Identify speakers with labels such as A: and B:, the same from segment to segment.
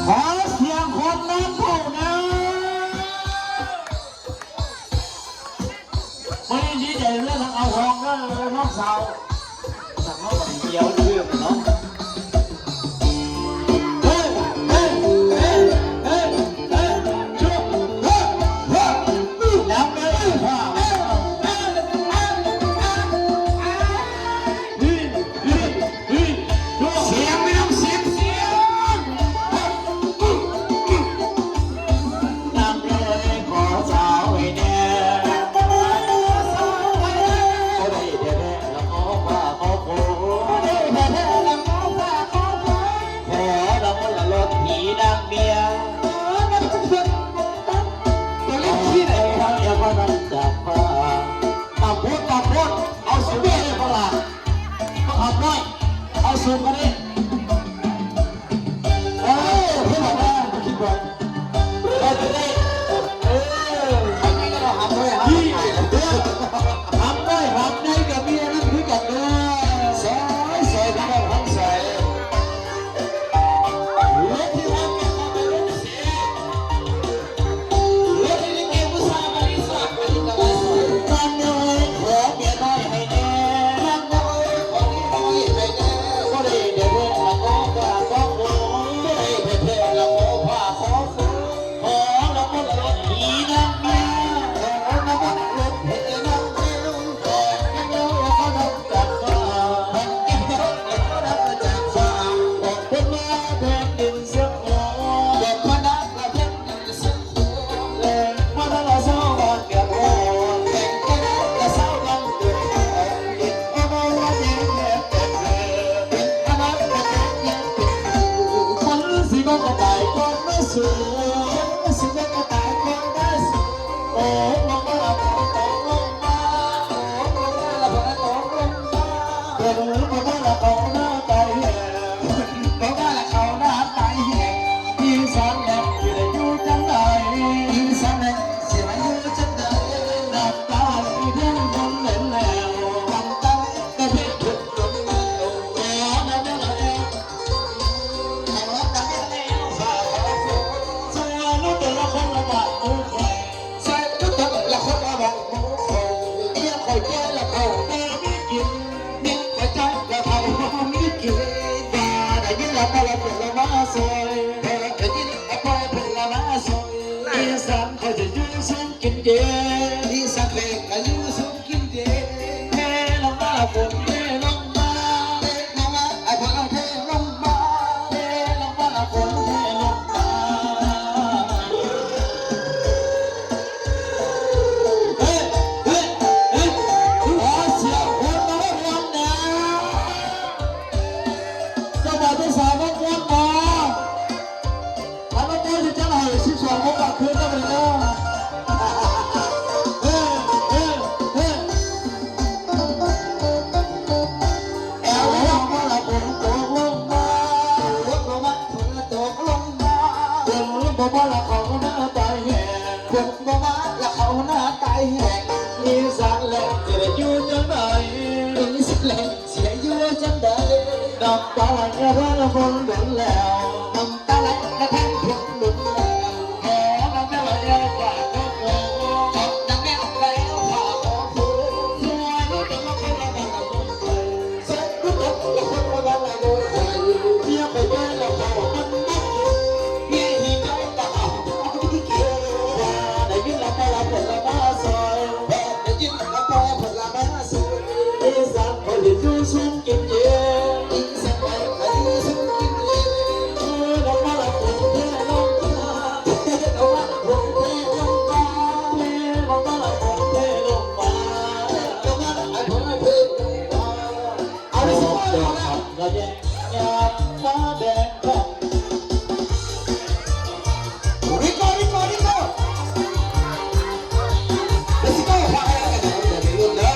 A: ขอเสียงคนนั้นเท่านั้นวันนี้ดีใจเรื่องเอาหองก็น้องสาวสั่งน้องสีเขียวเรื่องเนาะสูงกว่านี้พี่บอกว่าคิดว่าจะได้อันนี้ก็เราทำด้วยครับทำได้กับเมียนั่นคือกันเลยสวยทั้งเราทั้งสวยเล็กที่ทำกันมาเป็นเล็กเสียเล็กที่เก็บผู้ชายมาที่สุดมาที่ตลาดสวยนั่นเลยขอเมียน้อยให้แน่นั่นเลยขอเมียน้อยให้แน่ก็ได้เดี๋ยวเราก็ว่าก็คงไม่ได้เพื่อนเราขอผ้าขอคืนขอเราก็รถผีนั่งเมียขอเราก็รถผีนั่งเมียขอกันเราก็ต้องจับฟ้าแก้วเราก็ต้องจับฟ้าบอกคนมาแผ่นดินเสียงหัวบอกคนนักละแผ่นดินเสียงหัวเลยมาแล้วเราเศร้าวันเดียวแต่งกันแล้วเศร้าวันเดียวติดเอาไว้ว่าเย็นแอบแต่เลยอันนั้นก็เป็นยังคนสิก็ตายคนไม่สวยคนสิก็ตายคนไม่สวยโอ้ลงมาละพอตกลงมาโอ้ลงมาละพอตกลงมาเดินลงมาละเขาหน้าตายแหงลงมาละเขาหน้าตายแหงยิงสันแหงที่ได้อยู่จังใดยิงสันแหงเสียอยู่จังใดน้ำตาเพียงคนเล่นแล้วน้ำตาก็เพียงทุกคนแล้วโอ้น้ำตาเองน้ำตาเองฝากเอาไว้ใส่ลูกแต่ละคนละบาทมุ้งไฟใส่ลูกแต่ละคนละบาทมุ้งไฟเอี้ยคอยแก่ละเขาแต่ไม่กินเนี่ยคอยใจละเขาไม่กินแต่ได้ยินละพอละเปละมาสวยพอละได้ยินละพอละเปละมาสวยอีสานเขาจะยืนซึ่งกินเจอีสานเพลงก็ยืนซึ่งกินเจเทลงมาฝนเทลงมาเทลงมาไอ้พวกเราเทลงมาเทลงมาฝนเทลงมาเฮ้ขอเสียงคนมาให้วันนะจะมาที่สามวันมาถ้าไม่ได้จะให้12 โมงกลางคืนก็ไม่ได้แอลลงมาละฝนตกลงมาฝนลงมาฝนตกลงมาฝนลงมาละเขาหน้าตายแหงฝนลงมาละเขาหน้าตายแหงมีสันแหลงจะได้อยู่จังใดมีสันแหลงจะได้อยู่จังใดน้ำตาไหลกระทั่งฝนหล่นแล้วน้ำตาไหลกระทั่งฝนหล่นแล้วขอน้ำตาไหลฝากขอโอ้ขอน้ำแม่ไหลฝากขอโอ้สวยรู้แต่ละคนละบ้านละโดนใครสวยรู้แต่ละคนละบ้านละโดนใครเมียไปแย่ละเขามันไม่เมียหีใจละเขาไม่เกี่ยวได้ยินละพอละผลละมาซอยได้ยินละพอผลละมาซอยอีสานเขาจะอยู่สูงกินเย็นอีสานเขาอยู่สูงกินเย็นลงมาละฝนเทลงมาลงมาละฝนเทลงมาลงมาละฝนเทลงมาลงมาละฝนเทลงมาเอาไปสิเราแยกยามฟ้าแดงทองริโก้let's goพาไปแล้วกันเดี๋ยวไปรุ่นเด้อ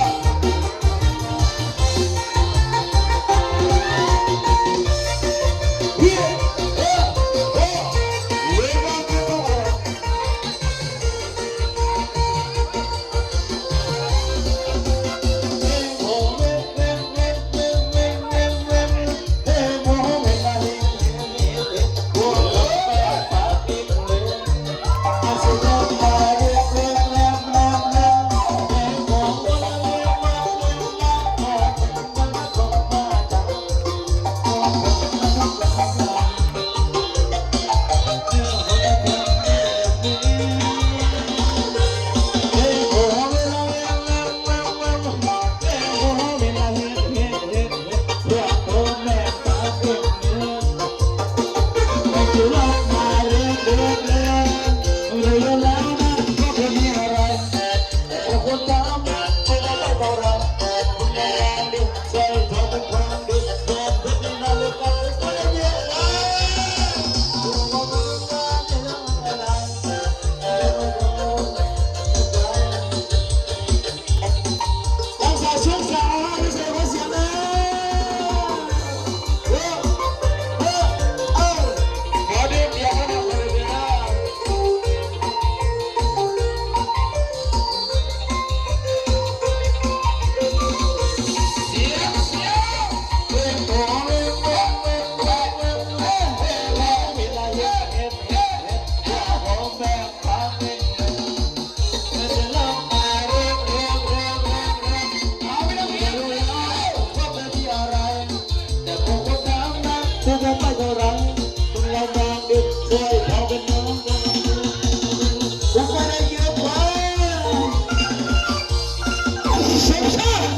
A: อยู่ลงมาเรื่อยเรื่อยเรื่อยเรื่อยแล้วนะก็ไม่มีอะไรแต่คนตามไม่ได้เท่าไรคุณแรงดิใจเธอเป็นความดีโดนเพื่อนน่าเลือกกันก็ได้เยอะตัวมันก็ไม่รู้อะไรต้องใส่ชุดขาวไม่ใส่หัวเสียนะขอเดียวเดียวนะขอเดียวนะเสียเสียเรื่องตัวเรื่องเรื่องเรื่องเรื่องเรื่องเรื่องเรื่องเวลาเยอะเห็นเห็นเห็นอย่าหอมแบบฟังเองมันจะเล่ามาเรื่องเรื่องเรื่องเรื่องเรื่องเอาไม่ต้องเรียนรู้แล้วว่าเป็นที่อะไรแต่พวกคนทำนะพวกผมไม่เท่าไรคุณเรามองดูช่วยเขาเป็นน้องกันพวกคนได้เยอะกว่าเสียงชาติ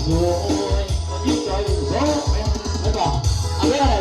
A: โอ้ยยิ่งใจยิ่งโซ่ไม่บอกเอาไว้อะไร